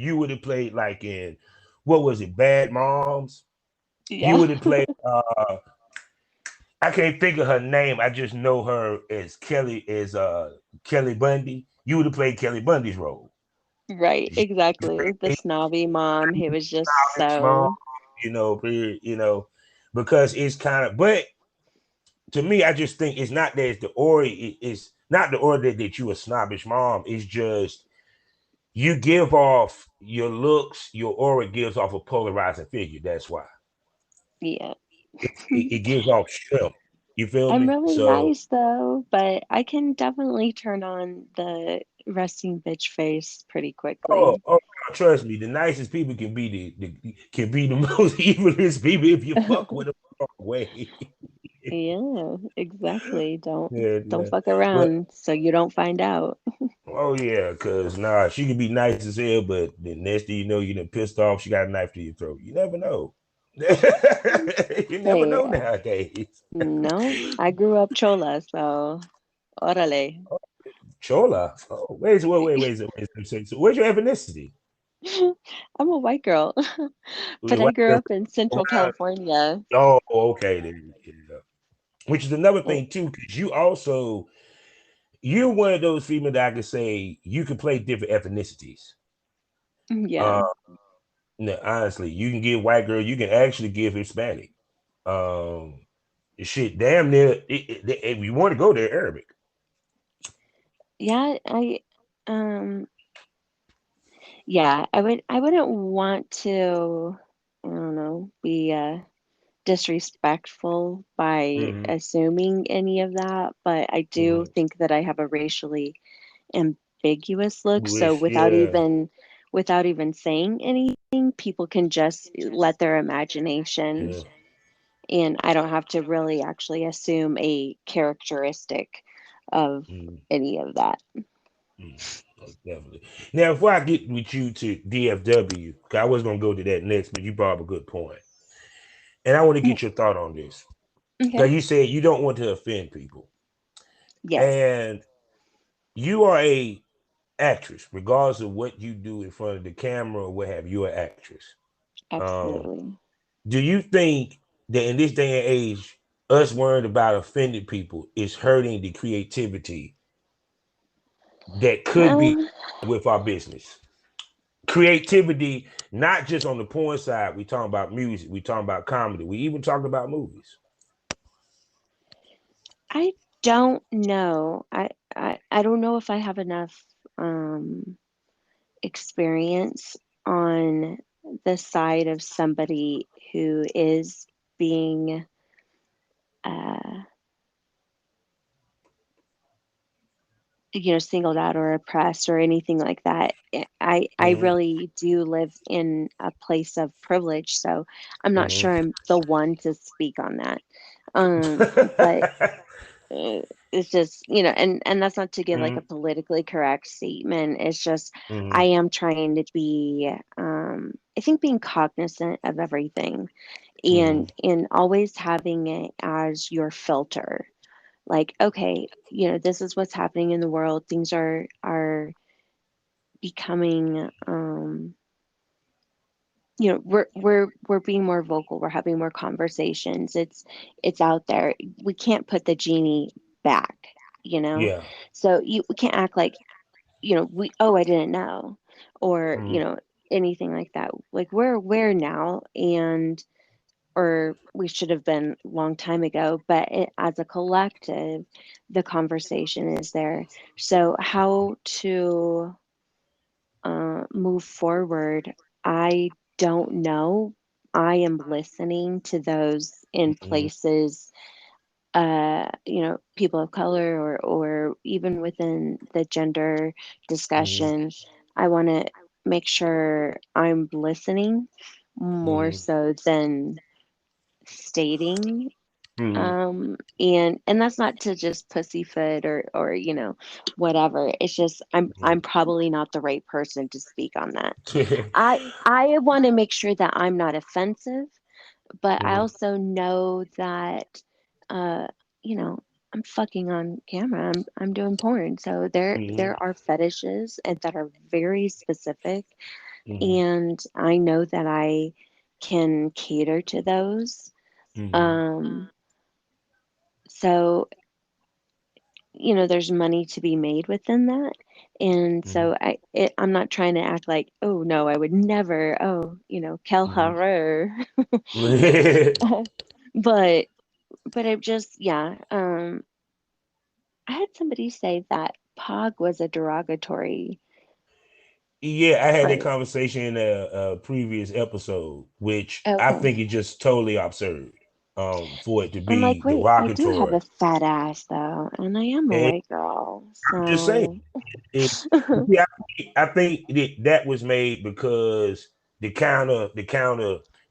You would have played like in what was it, Bad Moms? You Yeah. would have played I can't think of her name. I just know her as Kelly Bundy. You would have played Kelly Bundy's role. Right, exactly. The snobby mom who was just Mom, so, because it's kind of, but to me, I just think it's not that it's the aura, it's not the aura that you a snobbish mom. It's just you give off your looks, your aura gives off a polarizing figure. That's why yeah. it gives off strength. You feel I'm me? really So, nice though, but I can definitely turn on the resting bitch face pretty quickly. oh, trust me, the nicest people can be the most evilest people if you fuck with them the wrong way. Yeah, exactly. Yeah, Don't yeah. fuck But around so you don't find out. oh yeah, cause nah, she could be nice as hell, but the next thing you know, you done pissed off. She got a knife to your throat. You never know. You never Hey, know nowadays. no, I grew up chola, so órale. Chola. Oh, wait. So where's your ethnicity? I'm a white girl, but Your I white grew girl up in Central around. California. Oh, okay. Then, yeah. Which is another Uh, thing too, because you're one of those female that I can say you can play different ethnicities. Yeah. Uh, no, honestly, you can give white girl, you can actually give Hispanic. Um, shit, damn near. If you want to go there, Arabic. Yeah, um yeah, I wouldn't want to, I don't know, be disrespectful by Mm-hmm. assuming any of that, but I do Mm-hmm. think that I have a racially ambiguous look. So Wish, yeah, without even saying anything, people can just let their imagination, yeah. and I don't have to really actually assume a characteristic of Mm-hmm. any of that. Definitely. Now, before I get with you to DFW, 'cause I was gonna go to that next, but you brought up a good point, and I want to Mm, get your thought on this okay. because you said you don't want to offend people, Yes, and you are a actress, regardless of what you do in front of the camera or what have you, an actress. Um, absolutely. do you think that in this day and age, us worrying about offending people is hurting the creativity that could be Um, with our business? Creativity, not just on the porn side. We talking about music. We talking about comedy. We even talking about movies. I don't know. I don't know if I have enough um experience on the side of somebody who is being uh singled out or oppressed or anything like that. I Mm-hmm. really do live in a place of privilege, so I'm not sure Mm-hmm. I'm the one to speak on that. But uh, it's just, and that's not to give like Mm-hmm. a politically correct statement. It's just I Mm-hmm. am trying to be, I think, being cognizant of everything, Mm-hmm. and always having it as your filter. Like, okay, this is what's happening in the world. Things are becoming, we're being more vocal. We're having more conversations. It's out there. We can't put the genie back, you know. Yeah. So we can't act like, we, oh, I didn't know, or Mm-hmm. anything like that. Like, we're aware now, and or we should have been a long time ago, but as a collective, the conversation is there. So how to move forward, I don't know. I am listening to those in Mm-hmm. places, people of color, or even within the gender discussion. I want to make sure I'm listening more Mm-hmm. so than stating, Mm-hmm. and that's not to just pussyfoot or whatever. It's just I'm probably not the right person to speak on that. I want to make sure that I'm not offensive, but I Mm-hmm. also know that uh you know I'm fucking on camera. I'm doing porn, so there Mm-hmm. there are fetishes and that are very specific Mm-hmm. and I know that I can cater to those. Mm-hmm. Um, so, there's money to be made within that. And Mm-hmm. so I'm not trying to act like, oh no, I would never, quel horror. Mm-hmm. But it just, yeah. I had somebody say that POG was a derogatory Yeah, I had that phrase. conversation in a previous episode, which I Okay. think is just totally absurd. For it to I'm like, be wait, I do have derogatory. a fat ass though, and I am a And white girl. I'm just saying, So, it's yeah, I think that was made because the counter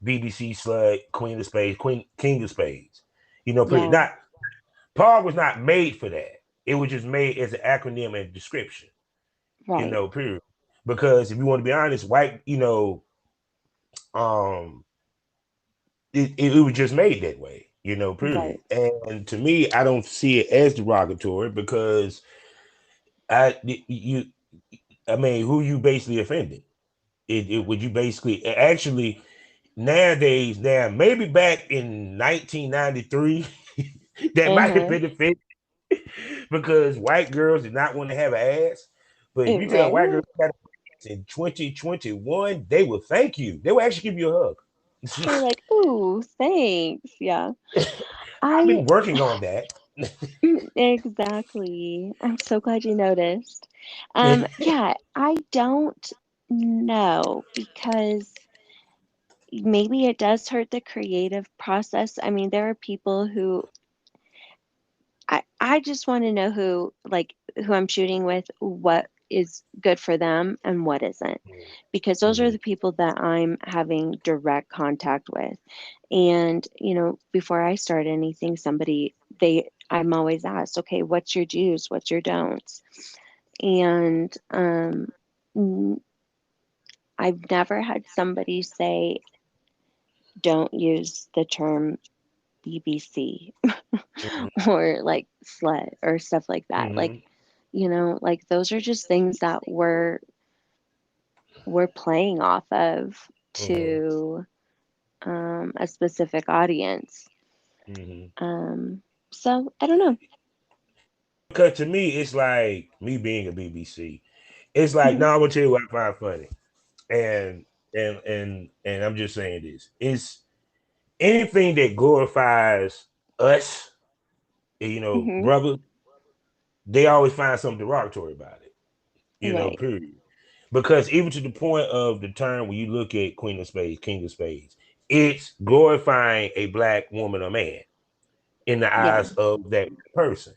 BBC slut Queen of Spades, Queen King of Spades. Period. yeah, Not Paul was not made for that. It was just made as an acronym and description. right, Period. Because if you want to be honest, white, um, it was just made that way. Period. right. And to me, I don't see it as derogatory because you I mean, who you basically offended? It would you basically actually nowadays now maybe back in 1993 that might have Uh-huh. been offended because white girls did not want to have an ass. But if you tell a white girl Right. you got an ass in 2021, they will thank you. They will actually give you a hug. They're like, ooh, thanks. Yeah. I've I been working on that. exactly. I'm so glad you noticed. Yeah, I don't know because maybe it does hurt the creative process. I mean, there are people who I just want to know who I'm shooting with, what is good for them and what isn't. Because those are Mhm, the people that I'm having direct contact with. And, before I start anything, I'm always asked, okay, what's your do's, what's your don'ts? And n- I've never had somebody say, don't use the term BBC mhm, or like slut or stuff like that. mhm, Like those are just things that we're playing off of mhm, to a specific audience. mhm. Um, so I don't know. Because to me, it's like me being a BBC. It's like, no, I'm gonna tell you what I find funny. And and I'm just saying this. It's anything that glorifies us, Hmm. brother, they always find something derogatory about it, Right. period. Because even to the point of the term when you look at Queen of Spades, King of Spades, it's glorifying a black woman or man in the Yeah. eyes of that person.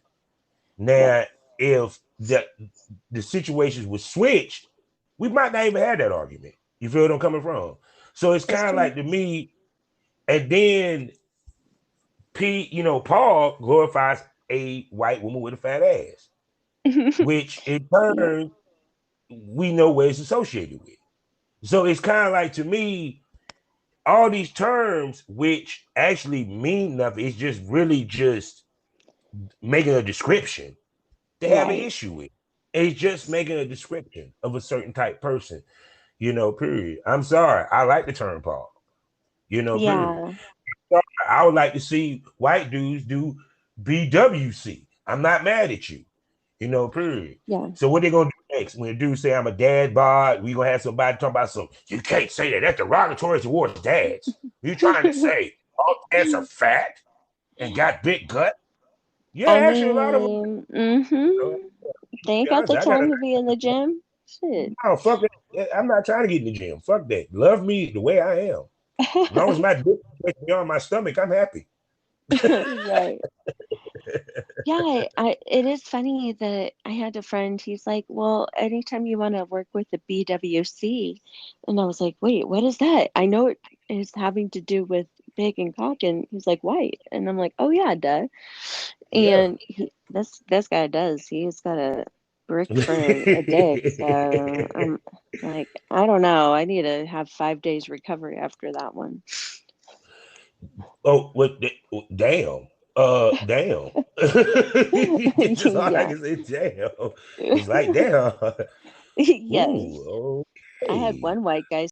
Right. Now, if the situations were switched, we might not even have that argument. You feel what I'm coming from? So it's That's kind of true. like to me, and then Paul glorifies a white woman with a fat ass, which in Yeah. turn we know where it's associated with. So it's kind of like to me, all these terms which actually mean nothing, it's just really just making a description. They have an Right. issue with. It's just making a description of a certain type person, period. I'm sorry. I like the term Paul, period. Yeah. I would like to see white dudes do BWC. I'm not mad at you, period. Yeah. So what they gonna do next? When a dude say I'm a dad bod, we gonna have somebody talking about some. You can't say that. That's derogatory towards dads. You trying to say all dads are fat and got big gut? Yeah, I actually, a lot of them. mean, To they ain't be got honest, the I got a time to be in the gym. Shit. no fuck it. I'm not trying to get in the gym. Fuck that. Love me the way I am. As long as my dick is beyond my stomach, I'm happy. Right. Yeah, it is funny that I had a friend, he's like, well, anytime you want to work with the BWC. And I was like, wait, what is that? I know it is having to do with big and cock. And he's like, white. And I'm like, oh yeah, duh. Yeah. And this guy does. He's got a brick for a dick. So I'm like, I don't know. I need to have 5 days recovery after that one. Oh, what? Damn. Damn. It's just all I Yeah. can say. Damn. It's like damn. Yes. Ooh. I had Hey. one white guy